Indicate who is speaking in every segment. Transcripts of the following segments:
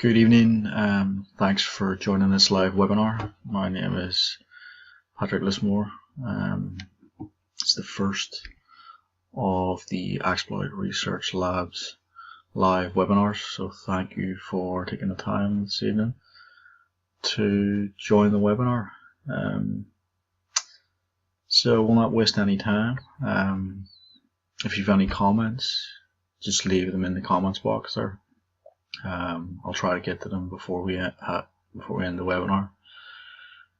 Speaker 1: Good evening. Thanks for joining this live webinar. My name is Patrick Lismore. It's the first of the Exploit Research Labs live webinars, so thank you for taking the time this evening to join the webinar. So we'll not waste any time. If you've any comments, just leave them in the comments box there. I'll try to get to them before we end the webinar.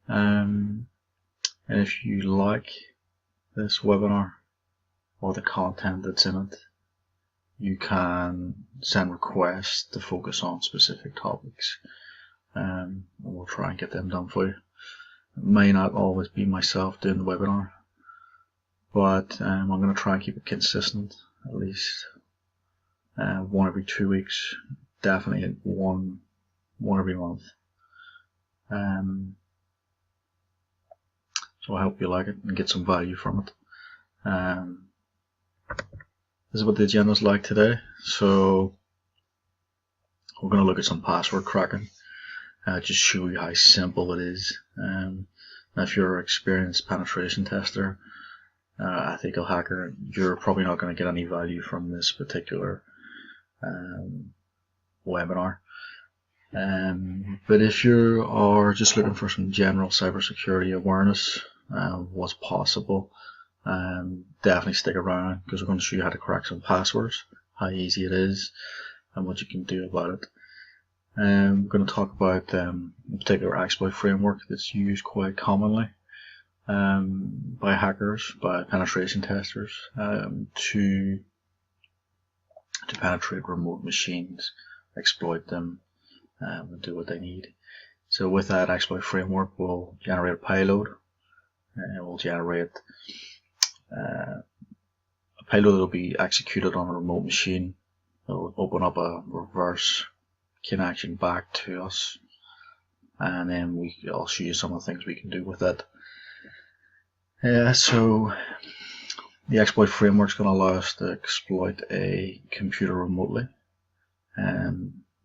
Speaker 1: And if you like this webinar or the content that's in it, you can send requests to focus on specific topics, and we'll try and get them done for you. It may not always be myself doing the webinar, but I'm going to try and keep it consistent, at least one every 2 weeks. Definitely one every month. So I hope you like it and get some value from it. This is what the agenda is like today. So we're going to look at some password cracking. Just show you how simple it is. If you're an experienced penetration tester, ethical hacker, you're probably not going to get any value from this particular webinar. But if you are just looking for some general cybersecurity awareness, what's possible, definitely stick around, because we're going to show you how to crack some passwords, how easy it is, and what you can do about it. We're going to talk about a particular exploit framework that's used quite commonly by hackers, by penetration testers, to penetrate remote machines, exploit them, and do what they need. So with that exploit framework, we'll generate a payload, and we'll generate a payload that will be executed on a remote machine. It'll open up a reverse connection back to us, and then I'll show you some of the things we can do with it. So the exploit framework is going to allow us to exploit a computer remotely.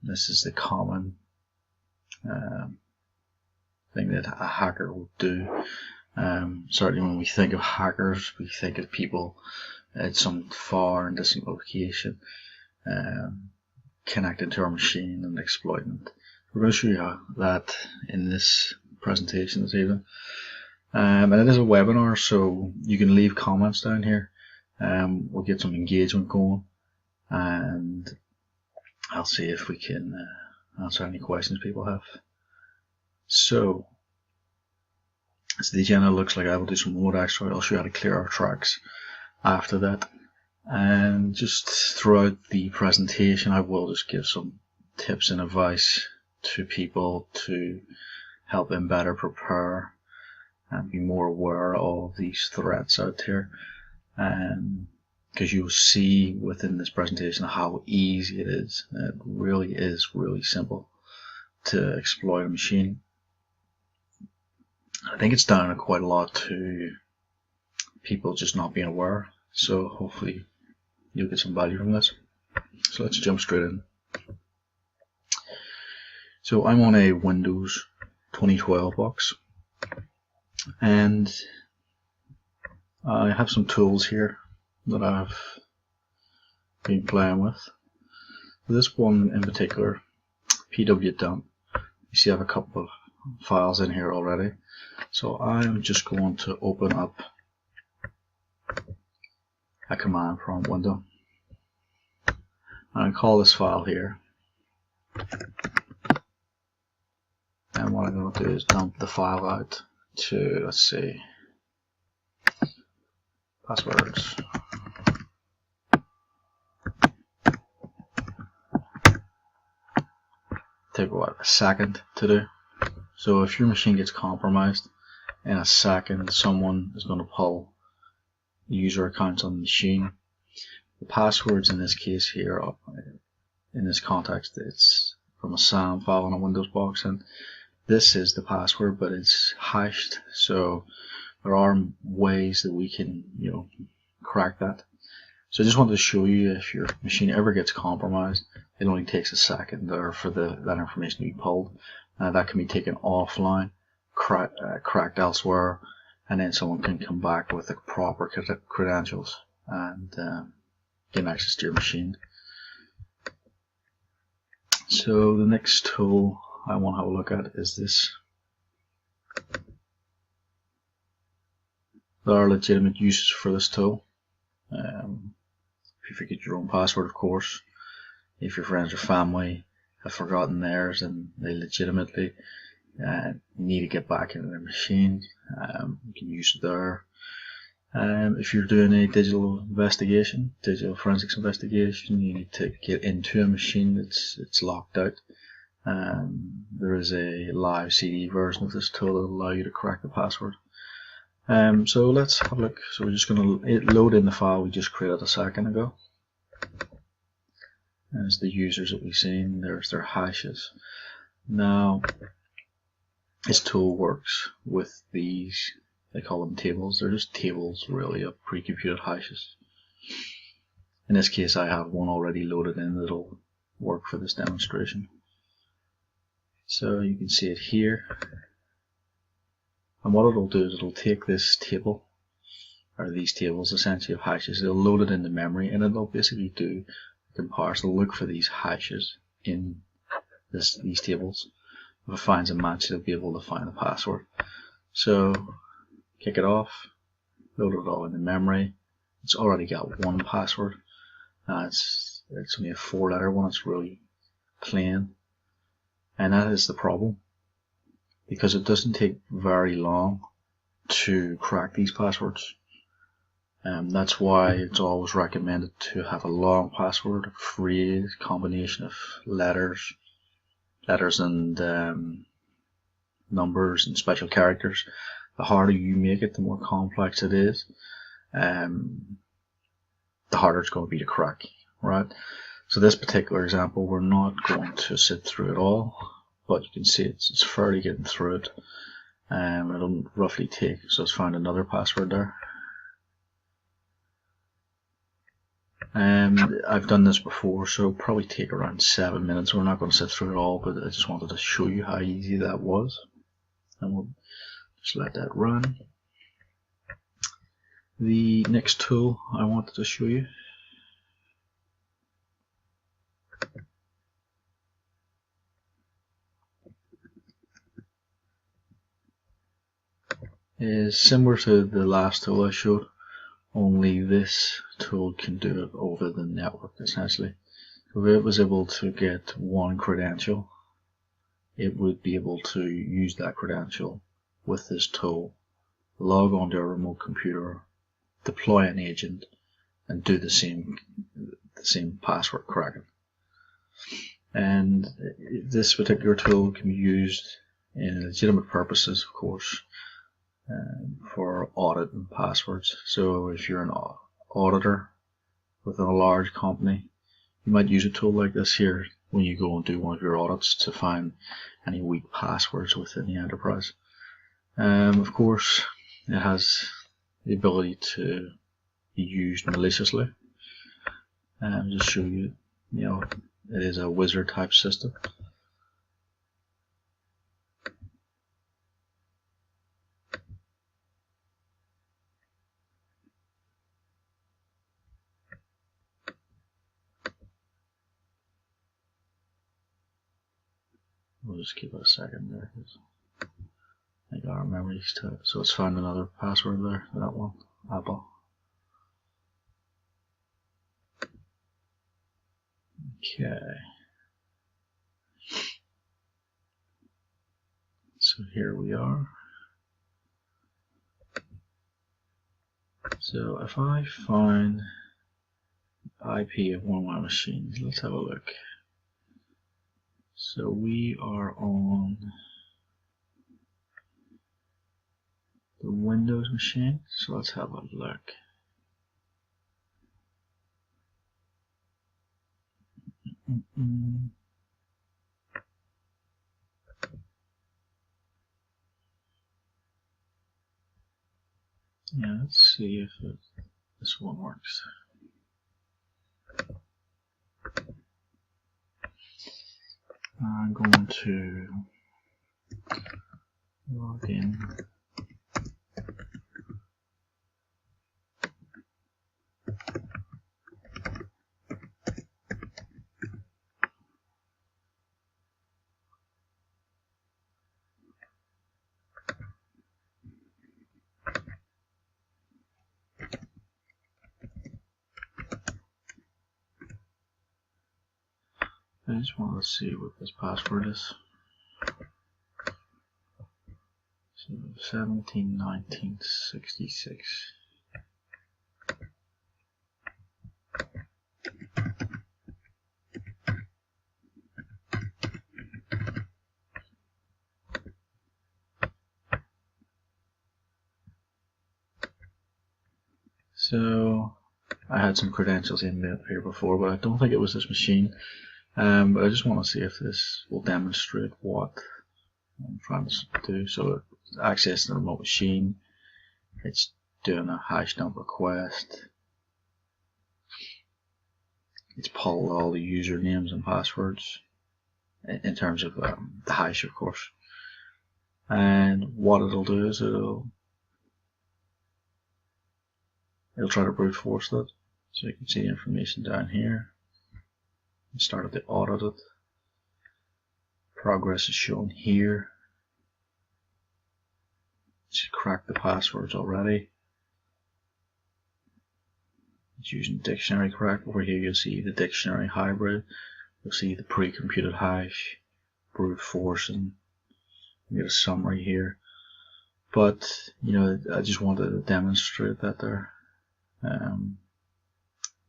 Speaker 1: This is the common thing that a hacker will do. Certainly when we think of hackers, we think of people at some far and distant location connecting to our machine and exploiting it. We're going to show you how that in this presentation this evening. And it is a webinar, so you can leave comments down here. We'll get some engagement going, and I'll see if we can answer any questions people have. So, as the agenda looks like, I will do some remote exploit. I'll show you how to clear our tracks after that. And just throughout the presentation, I will just give some tips and advice to people to help them better prepare and be more aware of these threats out there. Because you'll see within this presentation how easy it is. It really is really simple to exploit a machine. I think it's down quite a lot to people just not being aware. So hopefully you'll get some value from this. So let's jump straight in. So I'm on a Windows 2012 box, and I have some tools here that I've been playing with. This one in particular, pwdump. You see I have a couple of files in here already. So I'm just going to open up a command prompt window. I call this file here. And what I'm going to do is dump the file out to, let's see, passwords. Take what, a second to do. So if your machine gets compromised, in a second someone is going to pull user accounts on the machine. The passwords in this case here, in this context, it's from a SAM file on a Windows box, and this is the password, but it's hashed. So there are ways that we can, crack that. So I just wanted to show you, if your machine ever gets compromised, it only takes a second there for that information to be pulled. That can be taken offline, cracked elsewhere, and then someone can come back with the proper credentials and gain access to your machine. So the next tool I want to have a look at is this. There are legitimate uses for this tool. If you forget your own password, of course. If your friends or family have forgotten theirs and they legitimately need to get back into their machine, you can use it there. If you're doing a digital forensics investigation, you need to get into a machine that's locked out. There is a live CD version of this tool that will allow you to crack the password. So let's have a look. So we're just going to load in the file we just created a second ago. There's the users that we've seen. There's their hashes. Now, this tool works with these, they call them tables. They're just tables really of pre-computed hashes. In this case, I have one already loaded in that'll work for this demonstration. So you can see it here. And what it'll do is it'll take this table, or these tables essentially of hashes, it'll load it into memory, and it'll basically do a comparison. It'll look for these hashes in these tables. If it finds a match, it'll be able to find the password. So kick it off, load it all into memory. It's already got one password. It's only a 4-letter one. It's really plain, and that is the problem, because it doesn't take very long to crack these passwords. That's why it's always recommended to have a long password, a phrase, combination of letters and numbers and special characters. The harder you make it, the more complex it is, the harder it's going to be to crack, right? So this particular example, we're not going to sit through it all, but you can see it's fairly getting through it. It'll roughly take, so it's found another password there. I've done this before, so it'll probably take around 7 minutes. We're not going to sit through it all, but I just wanted to show you how easy that was. And we'll just let that run. The next tool I wanted to show you is similar to the last tool I showed, only this tool can do it over the network essentially. So if it was able to get one credential, it would be able to use that credential with this tool, log onto a remote computer, deploy an agent, and do the same password cracking. And this particular tool can be used in legitimate purposes, of course, for audit and passwords. So if you're an auditor within a large company, you might use a tool like this here when you go and do one of your audits to find any weak passwords within the enterprise. Of course, it has the ability to be used maliciously. Just show you, it is a wizard type system. We'll just give it a second there, because I got our memories to it. So it's found another password there, that one, Apple. Okay. So here we are. So if I find IP of one of my machines, let's have a look. So we are on the Windows machine, so let's have a look. Yeah, let's see if this one works. I'm going to log in. I just want to see what this password is. So 171966. So I had some credentials in here before, but I don't think it was this machine. But I just want to see if this will demonstrate what I'm trying to do. So it's accessing the remote machine. It's doing a hash dump request. It's pulled all the usernames and passwords in terms of the hash, of course. And what it'll do is it'll try to brute force that. So you can see the information down here. It started to audit it. Progress is shown here. It's cracked the passwords already. It's using dictionary crack. Over here you'll see the dictionary hybrid. You'll see the pre-computed hash, brute forcing. You get a summary here. But I just wanted to demonstrate that there.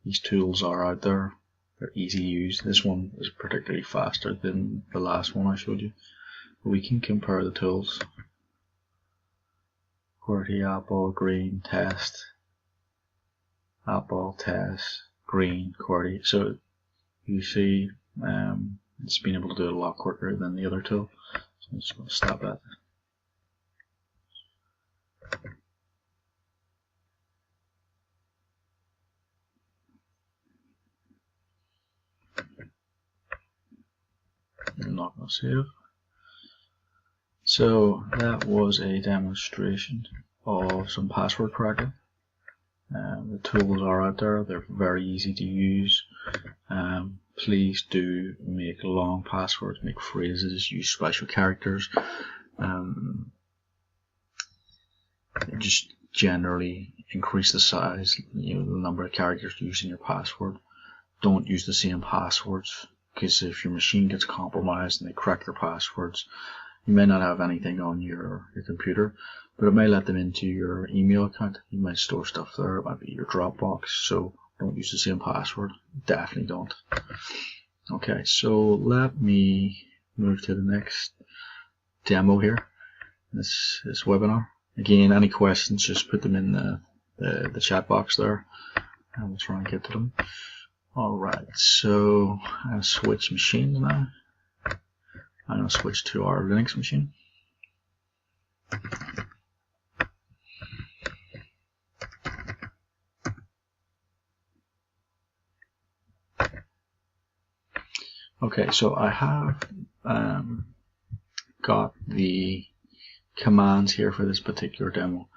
Speaker 1: These tools are out there. They're easy to use. This one is particularly faster than the last one I showed you. But we can compare the tools. QWERTY, Apple, green, test. Apple, test, green, QWERTY. So you see it's been able to do it a lot quicker than the other tool. So I'm just going to stop that. I'm not going to save. So that was a demonstration of some password cracking. The tools are out there. They're very easy to use. Please do make long passwords, make phrases, use special characters. Just generally increase the size, the number of characters used in your password. Don't use the same passwords, because if your machine gets compromised and they crack your passwords, you may not have anything on your computer, but it may let them into your email account. You might store stuff there. It might be your Dropbox. So don't use the same password. Definitely don't. Okay, so let me move to the next demo here. This webinar. Again, any questions, just put them in the chat box there, and we'll try and get to them. Alright, so I'll switch machines now. I'm going to switch to our Linux machine. Okay, so I have got the commands here for this particular demo.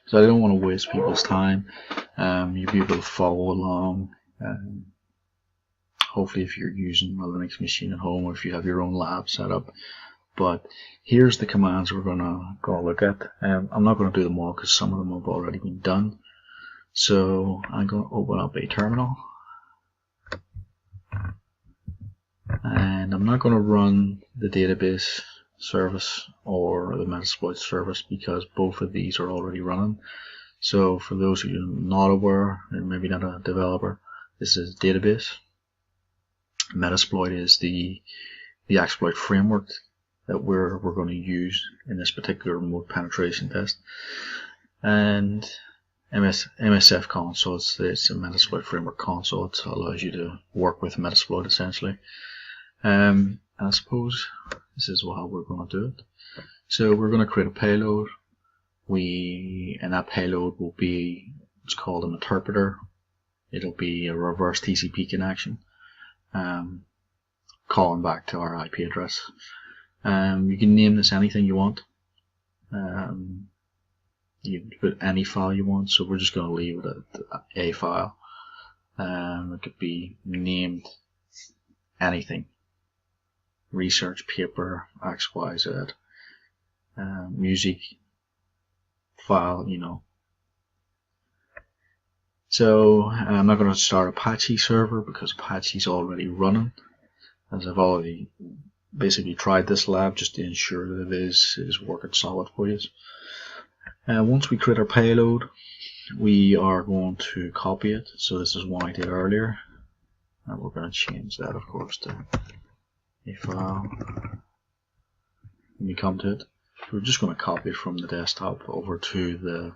Speaker 1: So I don't want to waste people's time. You'll be able to follow along. Hopefully if you're using a Linux machine at home, or if you have your own lab set up. But here's the commands we're going to look at. I'm not going to do them all because some of them have already been done. So I'm going to open up a terminal. And I'm not going to run the database service or the Metasploit service because both of these are already running. So for those of you not aware, and maybe not a developer, this is database. Metasploit is the exploit framework that we're going to use in this particular remote penetration test. And MSF Console, it's a Metasploit framework console. It allows you to work with Metasploit essentially. And I suppose this is how we're going to do it. So we're going to create a payload. And that payload will be what's called an interpreter. It'll be a reverse TCP connection. calling back to our IP address. You can name this anything you want. You can put any file you want, so we're just going to leave it at a file. It could be named anything. Research, paper, XYZ, music, file, you know. So I'm not going to start Apache server because Apache's already running, as I've already basically tried this lab just to ensure that it is working solid for you. Once we create our payload, we are going to copy it. So this is one I did earlier, and we're going to change that, of course, to a file. When we come to it, we're just going to copy it from the desktop over to the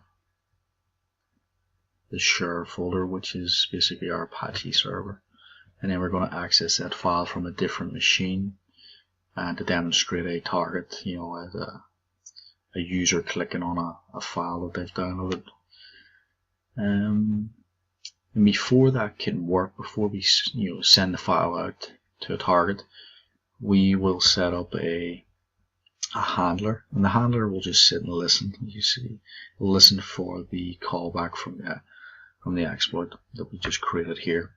Speaker 1: share folder, which is basically our Apache server, and then we're going to access that file from a different machine and to demonstrate a target, you know, as a user clicking on a file that they've downloaded. And before that can work, before we send the file out to a target, we will set up a handler, and the handler will just sit and listen. You see, listen for the callback from the exploit that we just created here.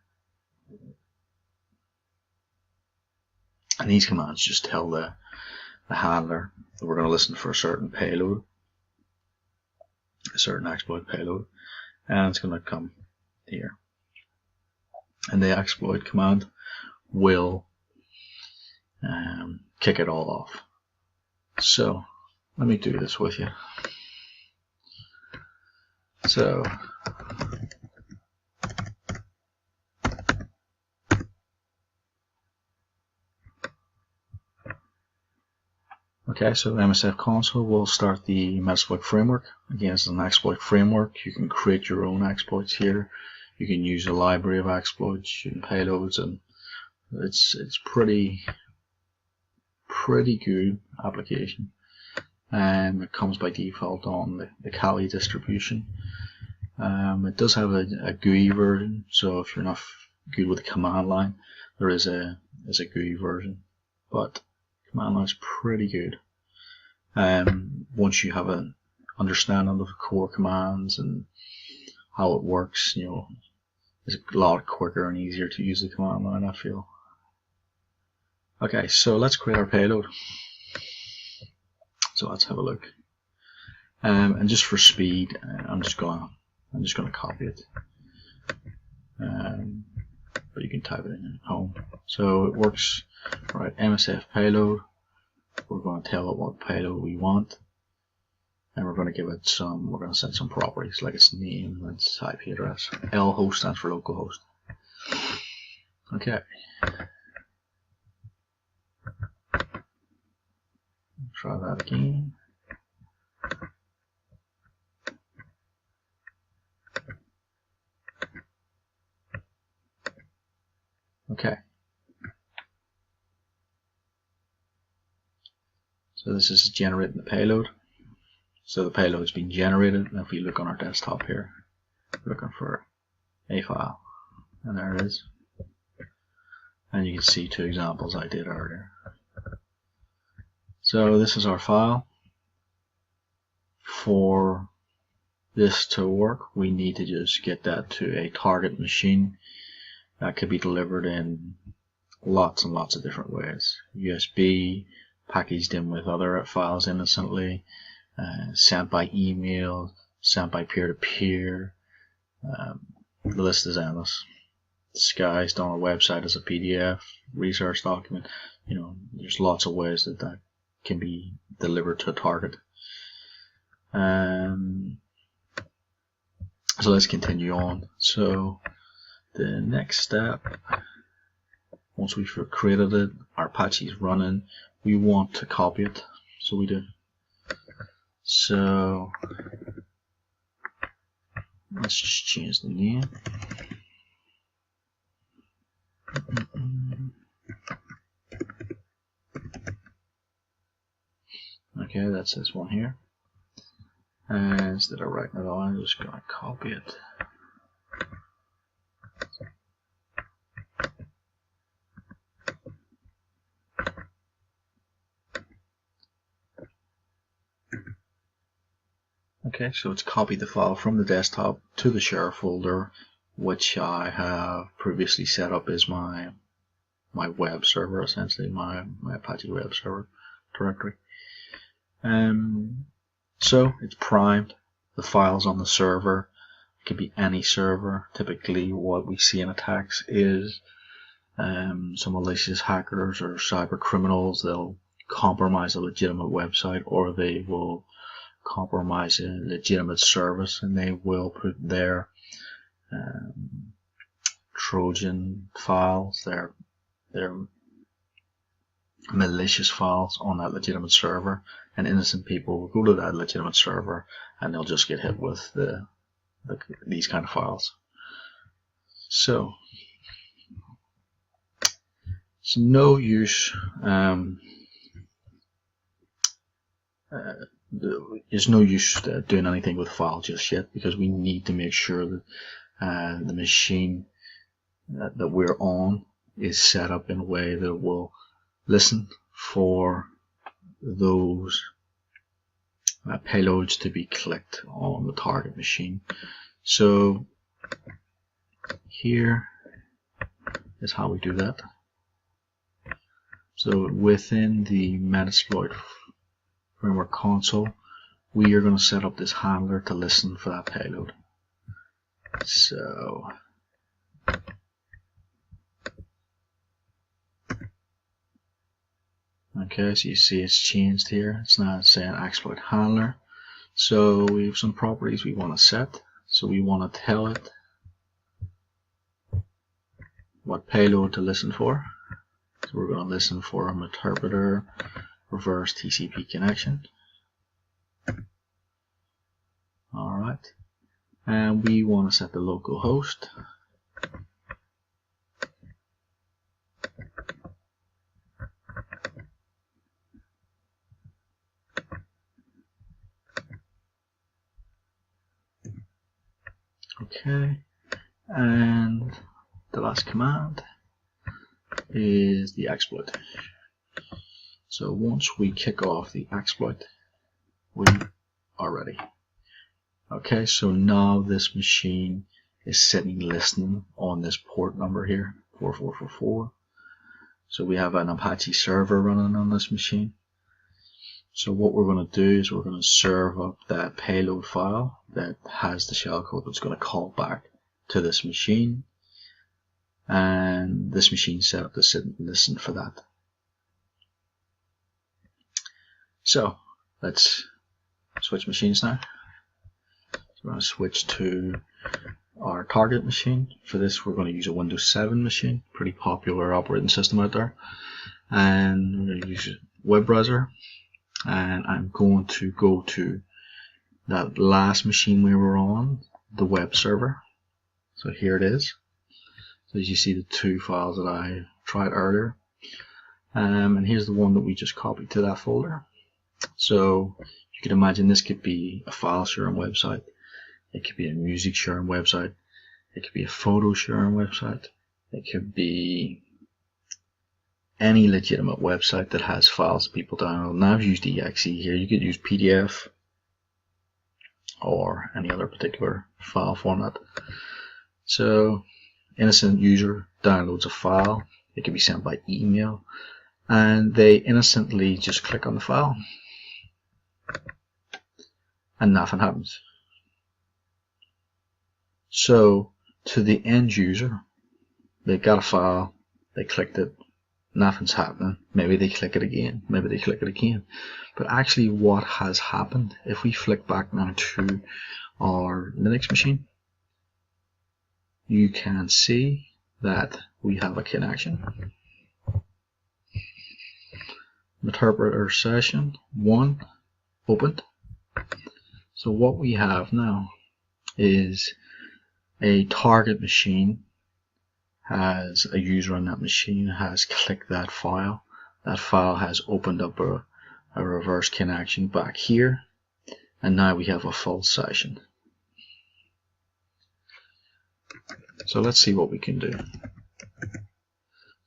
Speaker 1: And these commands just tell the handler that we're going to listen for a certain payload, a certain exploit payload, and it's going to come here. And the exploit command will kick it all off. So let me do this with you. So okay, so MSF Console will start the Metasploit framework. Again, it's an exploit framework. You can create your own exploits here. You can use a library of exploits and payloads, and it's pretty good application. It comes by default on the Kali distribution. It does have a GUI version, so if you're not good with the command line, there is a GUI version, but command line is pretty good. Once you have an understanding of the core commands and how it works, you know, it's a lot quicker and easier to use the command line, I feel. Okay, so let's create our payload. So let's have a look. And just for speed, I'm just gonna copy it. But you can type it in at home. So it works. Right, MSF payload. We're going to tell it what payload we want, and we're going to give it some. We're going to set some properties like its name and its IP address. L host stands for localhost. Okay. Try that again. Okay. So this is generating the payload. So the payload has been generated, and if we look on our desktop here, we're looking for a file, and there it is. And you can see two examples I did earlier. So this is our file. For this to work, we need to just get that to a target machine. That could be delivered in lots and lots of different ways. USB, packaged in with other files innocently, sent by email, sent by peer-to-peer. The list is endless. Disguised on a website as a PDF, research document. You know, there's lots of ways that can be delivered to a target. So let's continue on. So the next step, once we've created it, our Apache is running, we want to copy it. So we do. So let's just change the name. Okay, that's this one here. And instead of writing it all, I'm just going to copy it. Okay, so it's copied the file from the desktop to the share folder, which I have previously set up as my web server, essentially my Apache web server directory. So it's primed. The file's on the server. It could be any server. Typically, what we see in attacks is some malicious hackers or cyber criminals. They'll compromise a legitimate website, or they will compromise a legitimate service, and they will put their Trojan files, their malicious files on that legitimate server, and innocent people will go to that legitimate server and they'll just get hit with these kind of files. So it's no use there's no use doing anything with the file just yet, because we need to make sure that the machine that we're on is set up in a way that will listen for those payloads to be clicked on the target machine. So here is how we do that. So within the Metasploit framework console, we are going to set up this handler to listen for that payload. So okay, so you see it's changed here. It's now saying exploit handler. So we have some properties we want to set. So we want to tell it what payload to listen for. So we're going to listen for an interpreter reverse TCP connection. Alright. And we want to set the local host. Okay, and the last command is the exploit. So once we kick off the exploit, we are ready. Okay, so now this machine is sitting listening on this port number here, 4444. So we have an Apache server running on this machine. So what we're going to do is we're going to serve up that payload file that has the shellcode that's going to call back to this machine, and this machine set up to sit and listen for that. So let's switch machines now. So we're going to switch to our target machine. For this we're going to use a Windows 7 machine, pretty popular operating system out there, and we're going to use a web browser. And I'm going to go to that last machine we were on, the web server. So here it is. So as you see, the two files that I tried earlier, and here's the one that we just copied to that folder. So you can imagine this could be a file sharing website, it could be a music sharing website, it could be a photo sharing website, it could be any legitimate website that has files that people download. Now I've used exe here. You could use PDF or any other particular file format. So innocent user downloads a file. It can be sent by email, and they innocently just click on the file and nothing happens. So to the end user, they got a file, they clicked it, nothing's happening. Maybe they click it again, maybe they click it again. But actually what has happened, if we flick back now to our Linux machine, you can see that we have a connection. Interpreter session 1 opened. So what we have now is a target machine has a user on that machine has clicked that file. That file has opened up a reverse connection back here, and now we have a full session. So let's see what we can do.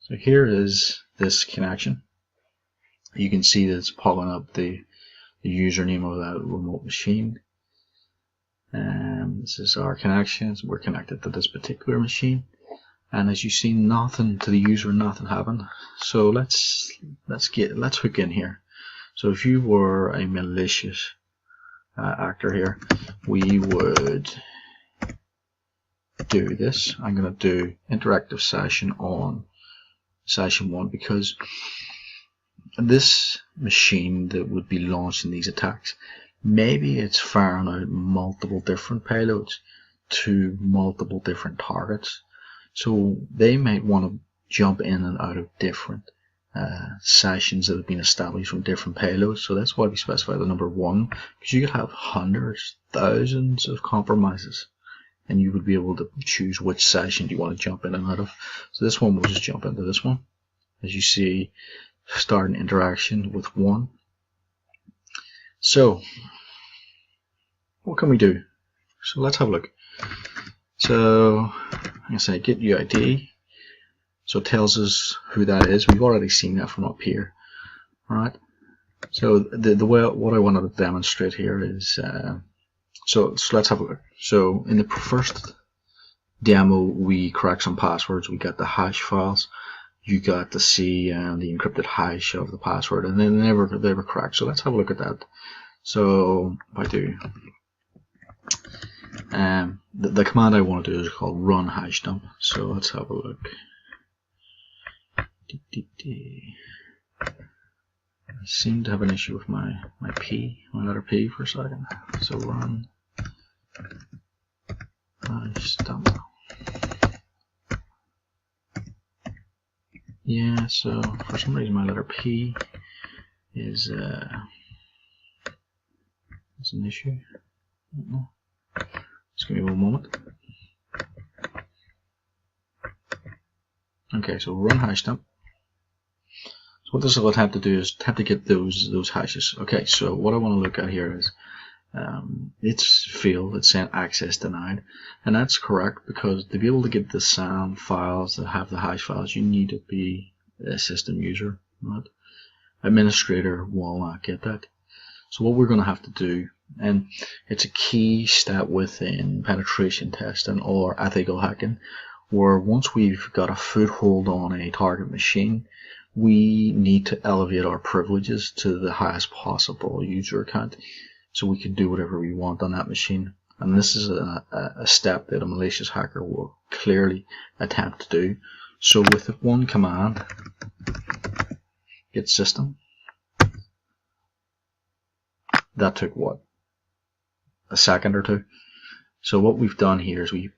Speaker 1: So here is this connection. You can see that it's pulling up the username of that remote machine. This is our connections. We're connected to this particular machine, and as you see, nothing to the user, nothing happened. So let's hook in here. So if you were a malicious actor here, we would do this. I'm going to do interactive session on session 1, because this machine that would be launching these attacks, maybe it's firing out multiple different payloads to multiple different targets. So they might want to jump in and out of different sessions that have been established from different payloads. So that's why we specify the number 1, because you could have hundreds, thousands of compromises, and you would be able to choose which session you want to jump in and out of. So this one will just jump into this one. As you see, start an interaction with 1. So what can we do? So let's have a look. So I'm going to say get UID. So it tells us who that is. We've already seen that from up here. Alright. So the way what I wanted to demonstrate here is so let's have a look. So in the first demo, we cracked some passwords. We got the hash files. You got to see the encrypted hash of the password, and then they were cracked. So let's have a look at that. So if I do the command I want to do is called run hash dump. So let's have a look. I seem to have an issue with my letter P for a second. So run hash dump. Yeah, so for some reason my letter P is an issue. I don't know. Just give me one moment. Okay, so run hash dump. So what this will attempt to do is attempt to get those hashes. Okay, so what I want to look at here is it's failed. It's saying access denied, and that's correct, because to be able to get the SAM files that have the hash files, you need to be a system user. Right? Administrator will not get that. So what we're going to have to do, and it's a key step within penetration testing or ethical hacking, where once we've got a foothold on a target machine, we need to elevate our privileges to the highest possible user account, so we can do whatever we want on that machine. And this is a step that a malicious hacker will clearly attempt to do. So with one command, get system, that took what, a second or two. So what we've done here is we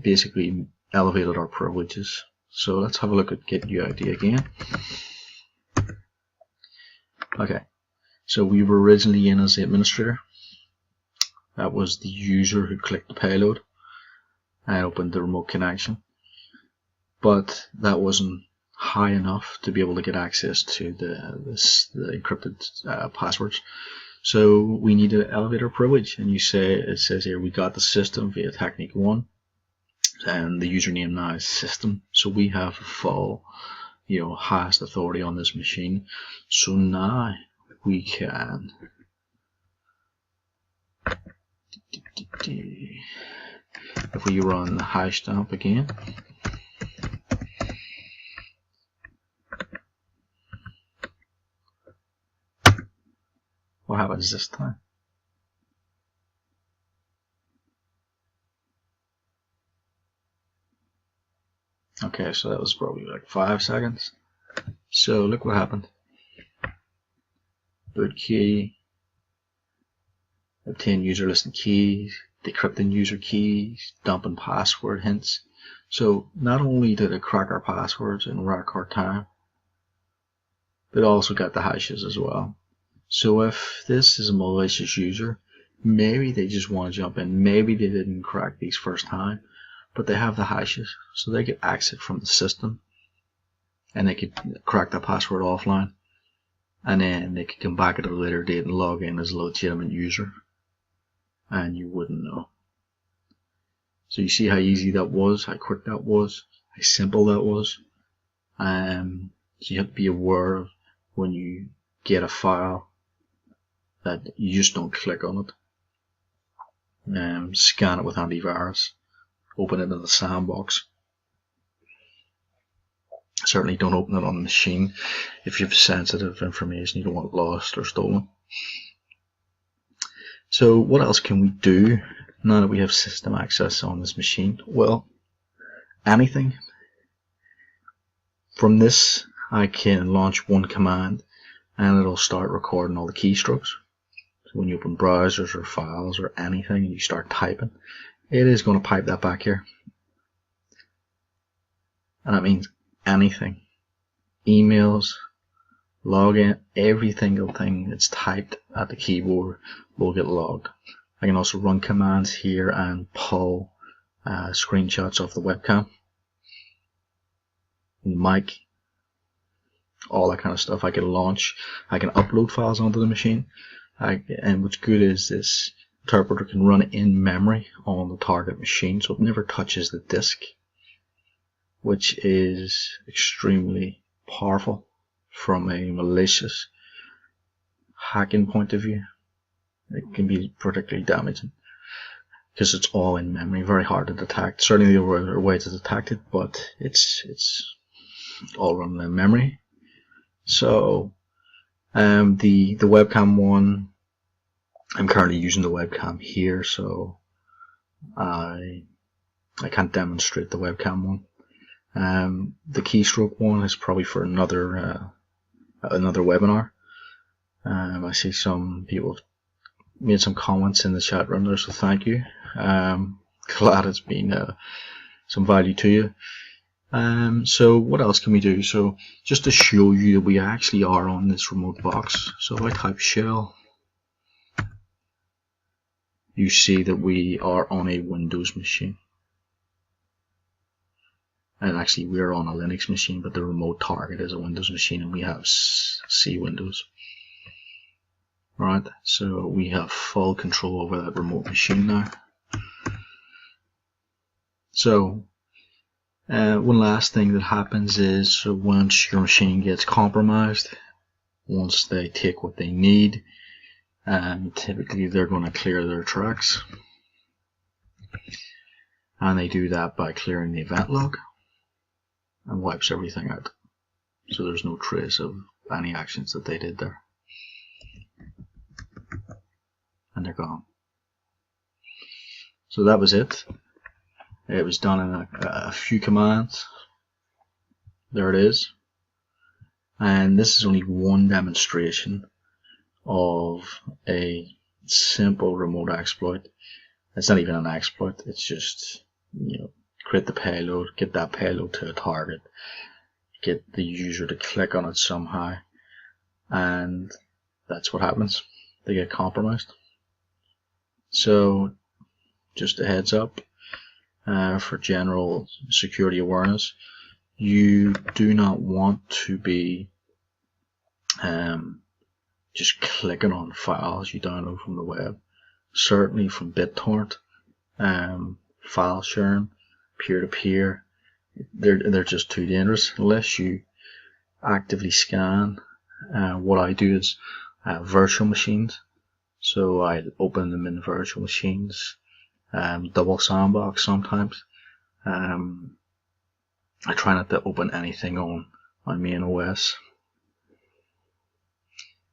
Speaker 1: basically elevated our privileges. So let's have a look at get UID again. Okay, so we were originally in as the administrator. That was the user who clicked the payload and opened the remote connection, but that wasn't high enough to be able to get access to the encrypted passwords. So we need to elevate our privilege, and it says here we got the system via technique 1, and the username now is system. So we have full, highest authority on this machine. So now we can if we run the hash dump again, what happens this time? Okay, so that was probably like 5 seconds. So look what happened. Boot key, obtain user list and keys, decrypting user keys, dumping password hints. So not only did it crack our passwords in record time, but it also got the hashes as well. So if this is a malicious user, maybe they just want to jump in. Maybe they didn't crack these first time, but they have the hashes, so they could exit from the system and they could crack the password offline, and then they could come back at a later date and log in as a legitimate user, and you wouldn't know. So you see how easy that was, how quick that was, how simple that was. So you have to be aware of when you get a file that you just don't click on it. scan it with antivirus, open it in the sandbox. Certainly don't open it on the machine if you have sensitive information you don't want lost or stolen. So what else can we do now that we have system access on this machine? Well, anything. From this I can launch one command and it'll start recording all the keystrokes. So when you open browsers or files or anything and you start typing, it is going to pipe that back here. And that means anything. Emails, login, every single thing that's typed at the keyboard will get logged. I can also run commands here and pull screenshots of the webcam, the mic, all that kind of stuff. I can launch, I can upload files onto the machine, and what's good is this interpreter can run in memory on the target machine, so it never touches the disk, which is extremely powerful from a malicious hacking point of view. It can be particularly damaging because it's all in memory, very hard to detect. Certainly there are ways to detect it, but it's all run in memory. So the webcam one, I'm currently using the webcam here, so I can't demonstrate the webcam one. The keystroke one is probably for another webinar. I see some people made some comments in the chat room there, so thank you. Glad it's been some value to you. So what else can we do? So just to show you that we actually are on this remote box, so if I type shell, you see that we are on a Windows machine. And actually we're on a Linux machine, but the remote target is a Windows machine and we have C Windows. Right, so we have full control over that remote machine now. So one last thing that happens is once your machine gets compromised, once they take what they need, typically they're going to clear their tracks, and they do that by clearing the event log and wipes everything out, so there's no trace of any actions that they did there, and they're gone. So that was it. It was done in a few commands. There it is. And this is only one demonstration of a simple remote exploit. It's not even an exploit, it's just, create the payload, get that payload to a target, get the user to click on it somehow, and that's what happens. They get compromised. So just a heads up, for general security awareness, you do not want to be just clicking on files you download from the web. Certainly from BitTorrent, file sharing, peer-to-peer, they're just too dangerous unless you actively scan. What I do is virtual machines, so I open them in virtual machines, double sandbox sometimes. I try not to open anything on main OS,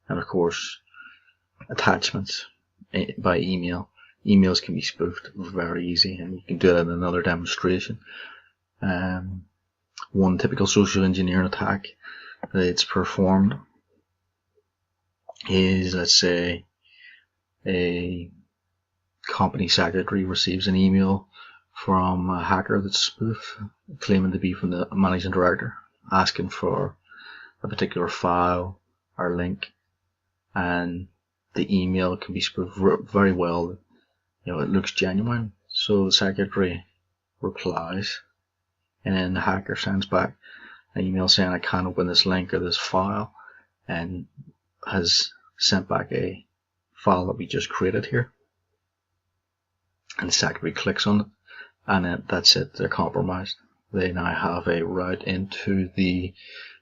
Speaker 1: and of course attachments by email. Emails can be spoofed very easy, and you can do that in another demonstration. One typical social engineering attack that's performed is, let's say, a company secretary receives an email from a hacker that's spoof, claiming to be from the managing director, asking for a particular file or link, and the email can be spoofed very well. It looks genuine, so the secretary replies, and then the hacker sends back an email saying, I can't open this link or this file, and has sent back a file that we just created here. And the secretary clicks on it, and then that's it, they're compromised. They now have a route into the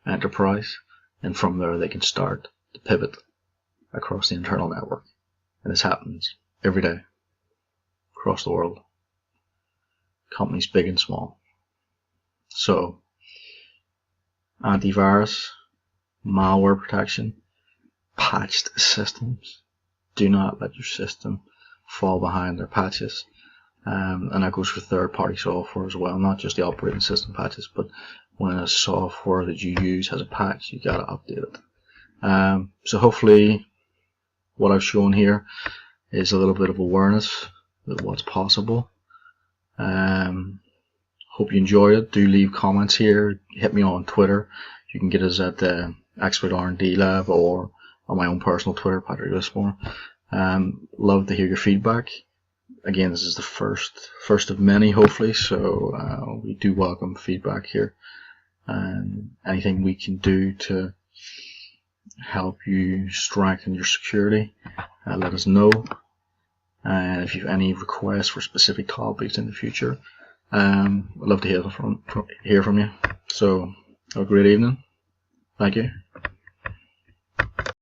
Speaker 1: enterprise, and from there they can start to pivot across the internal network. And this happens every day. across the world, companies big and small. So antivirus, malware protection, patched systems. Do not let your system fall behind their patches. And that goes for third-party software as well, not just the operating system patches, but when a software that you use has a patch, you gotta update it. So hopefully what I've shown here is a little bit of awareness of what's possible. Hope you enjoyed it. Do leave comments here. Hit me on Twitter. You can get us at the ExploitResearchLab or on my own personal Twitter, Patrick Lismore. Love to hear your feedback. Again, this is the first of many, hopefully, so we do welcome feedback here. And anything we can do to help you strengthen your security, let us know. And if you have any requests for specific topics in the future, I'd love to hear from you. So, have a great evening. Thank you.